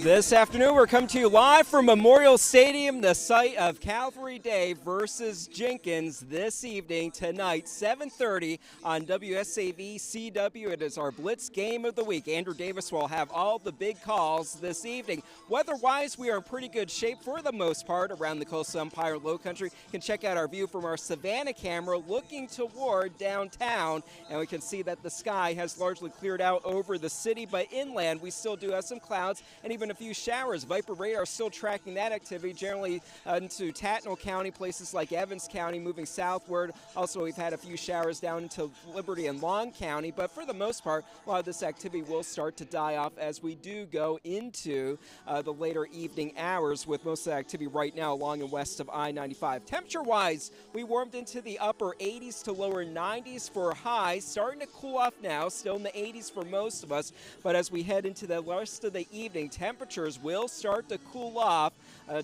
This afternoon, we're coming to you live from Memorial Stadium, the site of Calvary Day versus Jenkins this evening, tonight, 7:30 on WSAV CW. It is our Blitz game of the week. Andrew Davis will have all the big calls this evening. Weather-wise, we are in pretty good shape for the most part around the Coastal Empire Low Country. You can check out our view from our Savannah camera looking toward downtown, and we can see that the sky has largely cleared out over the city, but inland we still do have some clouds and even a few showers. Viper radar still tracking that activity, generally into Tattnall County, places like Evans County moving southward. Also, we've had a few showers down into Liberty and Long County, but for the most part, a lot of this activity will start to die off as we do go into the later evening hours, with most of the activity right now along and west of I-95. Temperature-wise, we warmed into the upper 80s to lower 90s for highs, starting to cool off now, still in the 80s for most of us, but as we head into the rest of the evening, temperatures will start to cool off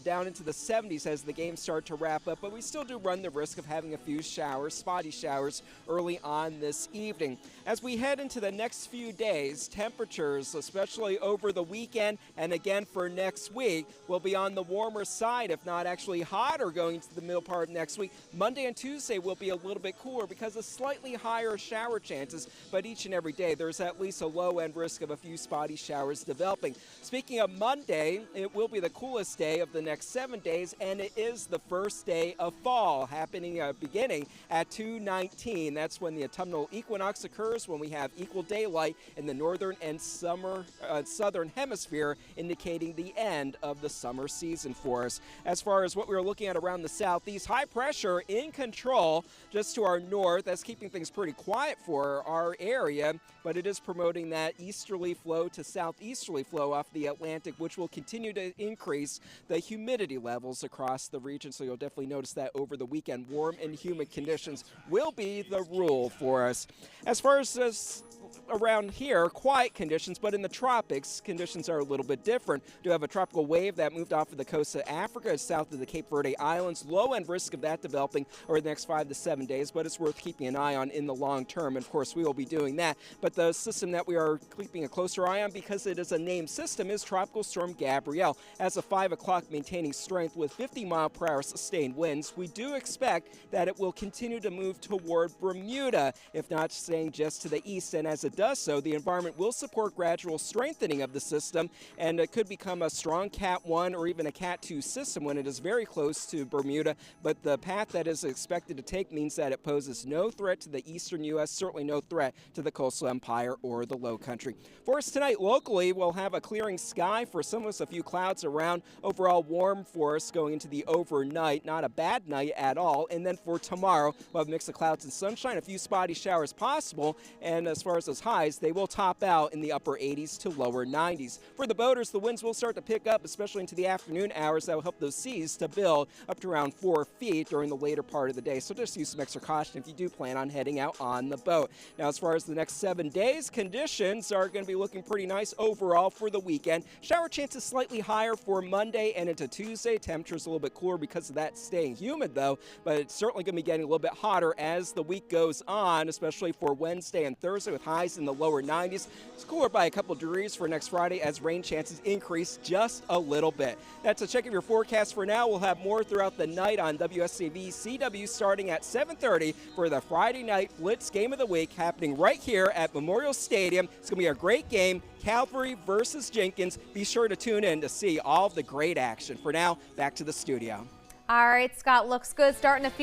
down into the 70s as the games start to wrap up, but we still do run the risk of having a few showers, spotty showers, early on this evening. As we head into the next few days, temperatures, especially over the weekend and again for next week, will be on the warmer side, if not actually hotter going into the middle part of next week. Monday and Tuesday will be a little bit cooler because of slightly higher shower chances, but each and every day there's at least a low-end risk of a few spotty showers developing. Speaking of Monday, it will be the coolest day of the next 7 days, and it is the first day of fall, happening beginning at 2:19. That's when the autumnal equinox occurs, when we have equal daylight in the northern and southern hemisphere, indicating the end of the summer season for us. As far as what we're looking at around the southeast, high pressure in control just to our north. That's keeping things pretty quiet for our area, but it is promoting that easterly flow to southeasterly flow off the Atlantic, which will continue to increase the humidity levels across the region. So you'll definitely notice that over the weekend, warm and humid conditions will be the rule for us. As far as around here, quiet conditions, but in the tropics, conditions are a little bit different. We do have a tropical wave that moved off of the coast of Africa south of the Cape Verde Islands. Low-end risk of that developing over the next 5 to 7 days, but it's worth keeping an eye on in the long term. And of course, we will be doing that. But the system that we are keeping a closer eye on, because it is a named system, is Tropical Storm Gabrielle. As of 5 o'clock, maintaining strength with 50-mile-per-hour sustained winds. We do expect that it will continue to move toward Bermuda, if not staying just to the east. And as it does so, the environment will support gradual strengthening of the system, and it could become a strong Cat 1 or even a Cat 2 system when it is very close to Bermuda. But the path that is expected to take means that it poses no threat to the eastern U.S., certainly no threat to the Coastal Empire or the Low Country. For us tonight, locally, we'll have a clearing sky. For some of us, a few clouds around. Overall warm for us going into the overnight. Not a bad night at all. And then for tomorrow, we'll have a mix of clouds and sunshine, a few spotty showers possible. And as far as those highs, they will top out in the upper 80s to lower 90s. For the boaters, the winds will start to pick up, especially into the afternoon hours. That will help those seas to build up to around 4 feet during the later part of the day. So just use some extra caution if you do plan on heading out on the boat. Now, as far as the next 7 days, conditions are going to be looking pretty nice overall for the weekend. Shower chances slightly higher for Monday and into Tuesday. Temperatures a little bit cooler because of that staying humid, though, but it's certainly going to be getting a little bit hotter as the week goes on, especially for Wednesday and Thursday with highs in the lower 90s. It's cooler by a couple degrees for next Friday as rain chances increase just a little bit. That's a check of your forecast for now. We'll have more throughout the night on WSAV CW starting at 7:30 for the Friday night Blitz game of the week happening right here at Memorial Stadium. It's going to be a great game. Calvary versus Jenkins. Be sure to tune in to see all of the great action. For now, back to the studio. All right, Scott, looks good. Starting to feel